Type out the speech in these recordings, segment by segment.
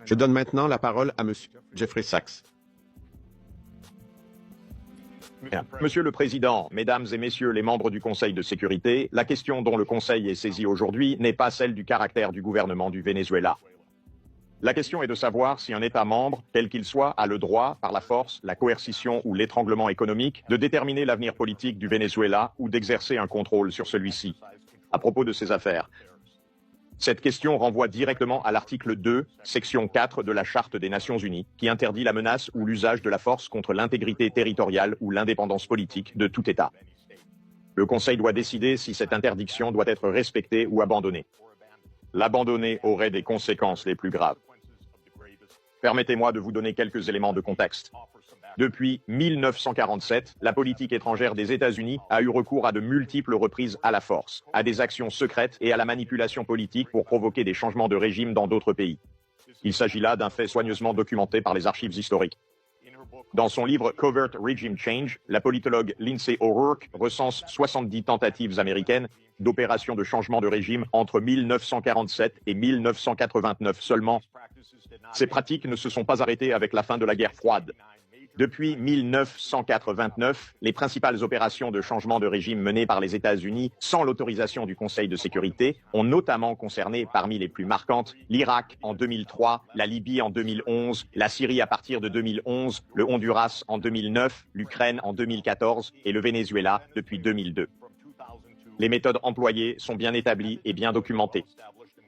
Je donne maintenant la parole à Monsieur Jeffrey Sachs. Monsieur le Président, Mesdames et Messieurs les membres du Conseil de sécurité, la question dont le Conseil est saisi aujourd'hui n'est pas celle du caractère du gouvernement du Venezuela. La question est de savoir si un État membre, quel qu'il soit, a le droit, par la force, la coercition ou l'étranglement économique, de déterminer l'avenir politique du Venezuela ou d'exercer un contrôle sur celui-ci. À propos de ces affaires, cette question renvoie directement à l'article 2, section 4 de la Charte des Nations Unies, qui interdit la menace ou l'usage de la force contre l'intégrité territoriale ou l'indépendance politique de tout État. Le Conseil doit décider si cette interdiction doit être respectée ou abandonnée. L'abandonner aurait des conséquences les plus graves. Permettez-moi de vous donner quelques éléments de contexte. Depuis 1947, la politique étrangère des États-Unis a eu recours à de multiples reprises à la force, à des actions secrètes et à la manipulation politique pour provoquer des changements de régime dans d'autres pays. Il s'agit là d'un fait soigneusement documenté par les archives historiques. Dans son livre Covert Regime Change, la politologue Lindsay O'Rourke recense 70 tentatives américaines d'opérations de changement de régime entre 1947 et 1989 seulement. Ces pratiques ne se sont pas arrêtées avec la fin de la guerre froide. Depuis 1989, les principales opérations de changement de régime menées par les États-Unis sans l'autorisation du Conseil de sécurité ont notamment concerné, parmi les plus marquantes, l'Irak en 2003, la Libye en 2011, la Syrie à partir de 2011, le Honduras en 2009, l'Ukraine en 2014 et le Venezuela depuis 2002. Les méthodes employées sont bien établies et bien documentées.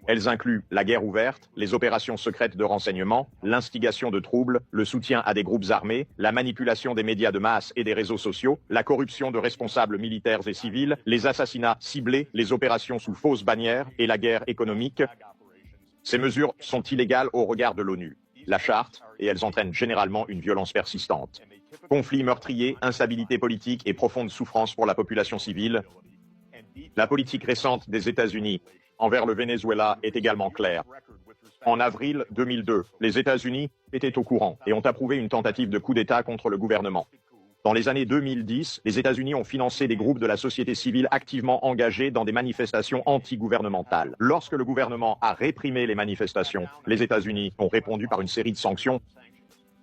Elles incluent la guerre ouverte, les opérations secrètes de renseignement, l'instigation de troubles, le soutien à des groupes armés, la manipulation des médias de masse et des réseaux sociaux, la corruption de responsables militaires et civils, les assassinats ciblés, les opérations sous fausse bannière et la guerre économique. Ces mesures sont illégales au regard de l'ONU, la Charte, et elles entraînent généralement une violence persistante. Conflits meurtriers, instabilité politique et profonde souffrance pour la population civile. La politique récente des États-Unis envers le Venezuela est également claire. En avril 2002, les États-Unis étaient au courant et ont approuvé une tentative de coup d'État contre le gouvernement. Dans les années 2010, les États-Unis ont financé des groupes de la société civile activement engagés dans des manifestations anti-gouvernementales. Lorsque le gouvernement a réprimé les manifestations, les États-Unis ont répondu par une série de sanctions.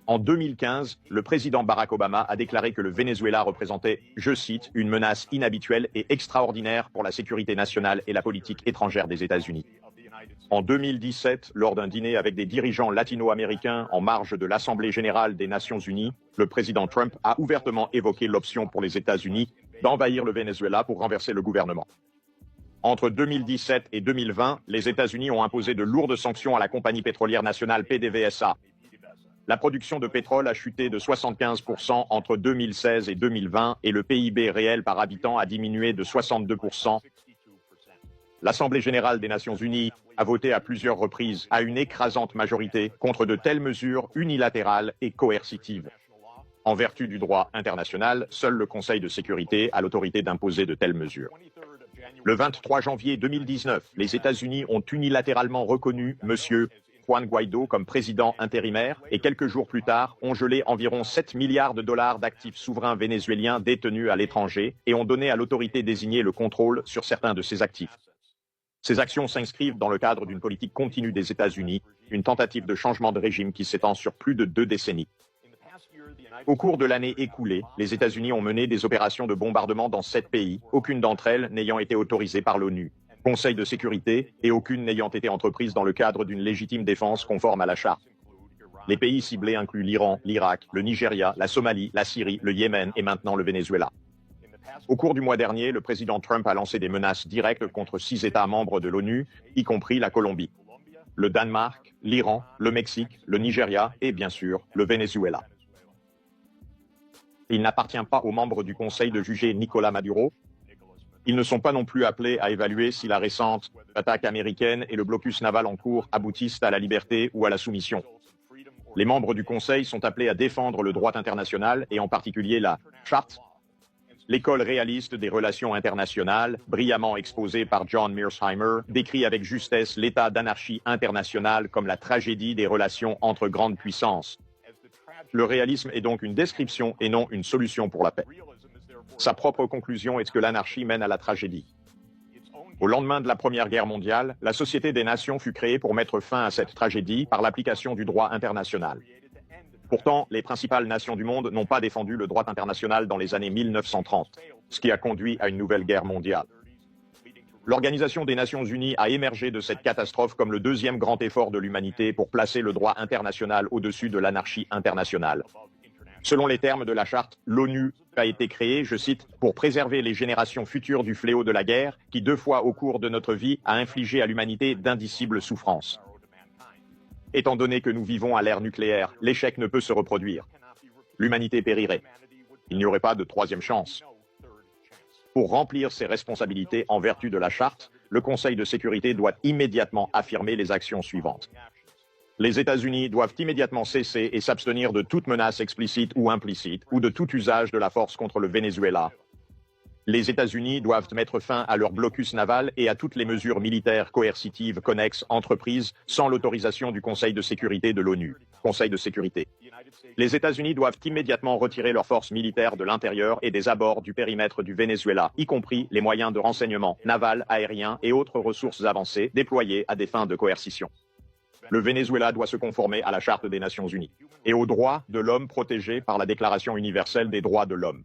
En 2015, le président Barack Obama a déclaré que le Venezuela représentait, je cite, une menace inhabituelle et extraordinaire pour la sécurité nationale et la politique étrangère des États-Unis. En 2017, lors d'un dîner avec des dirigeants latino-américains en marge de l'Assemblée générale des Nations unies, le président Trump a ouvertement évoqué l'option pour les États-Unis d'envahir le Venezuela pour renverser le gouvernement. Entre 2017 et 2020, les États-Unis ont imposé de lourdes sanctions à la compagnie pétrolière nationale PDVSA. La production de pétrole a chuté de 75% entre 2016 et 2020 et le PIB réel par habitant a diminué de 62%. L'Assemblée générale des Nations unies a voté à plusieurs reprises, à une écrasante majorité, contre de telles mesures unilatérales et coercitives. En vertu du droit international, seul le Conseil de sécurité a l'autorité d'imposer de telles mesures. Le 23 janvier 2019, les États-Unis ont unilatéralement reconnu M. Juan Guaido comme président intérimaire et quelques jours plus tard ont gelé environ 7 milliards de dollars d'actifs souverains vénézuéliens détenus à l'étranger et ont donné à l'autorité désignée le contrôle sur certains de ces actifs. Ces actions s'inscrivent dans le cadre d'une politique continue des États-Unis, une tentative de changement de régime qui s'étend sur plus de 2 décennies. Au cours de l'année écoulée, les États-Unis ont mené des opérations de bombardement dans 7 pays, aucune d'entre elles n'ayant été autorisée par l'ONU. Conseil de sécurité et aucune n'ayant été entreprise dans le cadre d'une légitime défense conforme à la Charte. Les pays ciblés incluent l'Iran, l'Irak, le Nigeria, la Somalie, la Syrie, le Yémen et maintenant le Venezuela. Au cours du mois dernier, le président Trump a lancé des menaces directes contre 6 États membres de l'ONU, y compris la Colombie, le Danemark, l'Iran, le Mexique, le Nigeria et bien sûr le Venezuela. Il n'appartient pas aux membres du Conseil de juger Nicolás Maduro. Ils ne sont pas non plus appelés à évaluer si la récente attaque américaine et le blocus naval en cours aboutissent à la liberté ou à la soumission. Les membres du Conseil sont appelés à défendre le droit international et en particulier la Charte, l'école réaliste des relations internationales, brillamment exposée par John Mearsheimer, décrit avec justesse l'état d'anarchie internationale comme la tragédie des relations entre grandes puissances. Le réalisme est donc une description et non une solution pour la paix. Sa propre conclusion est que l'anarchie mène à la tragédie. Au lendemain de la Première Guerre mondiale, la Société des Nations fut créée pour mettre fin à cette tragédie par l'application du droit international. Pourtant, les principales nations du monde n'ont pas défendu le droit international dans les années 1930, ce qui a conduit à une nouvelle guerre mondiale. L'Organisation des Nations Unies a émergé de cette catastrophe comme le deuxième grand effort de l'humanité pour placer le droit international au-dessus de l'anarchie internationale. Selon les termes de la charte, l'ONU a été créée, je cite, « pour préserver les générations futures du fléau de la guerre qui, 2 fois au cours de notre vie, a infligé à l'humanité d'indicibles souffrances. » Étant donné que nous vivons à l'ère nucléaire, l'échec ne peut se reproduire. L'humanité périrait. Il n'y aurait pas de troisième chance. Pour remplir ses responsabilités en vertu de la charte, le Conseil de sécurité doit immédiatement affirmer les actions suivantes. Les États-Unis doivent immédiatement cesser et s'abstenir de toute menace explicite ou implicite ou de tout usage de la force contre le Venezuela. Les États-Unis doivent mettre fin à leur blocus naval et à toutes les mesures militaires coercitives connexes entreprises sans l'autorisation du Conseil de sécurité de l'ONU. Conseil de sécurité. Les États-Unis doivent immédiatement retirer leurs forces militaires de l'intérieur et des abords du périmètre du Venezuela, y compris les moyens de renseignement naval, aérien et autres ressources avancées déployées à des fins de coercition. Le Venezuela doit se conformer à la Charte des Nations Unies et aux droits de l'homme protégés par la Déclaration universelle des droits de l'homme.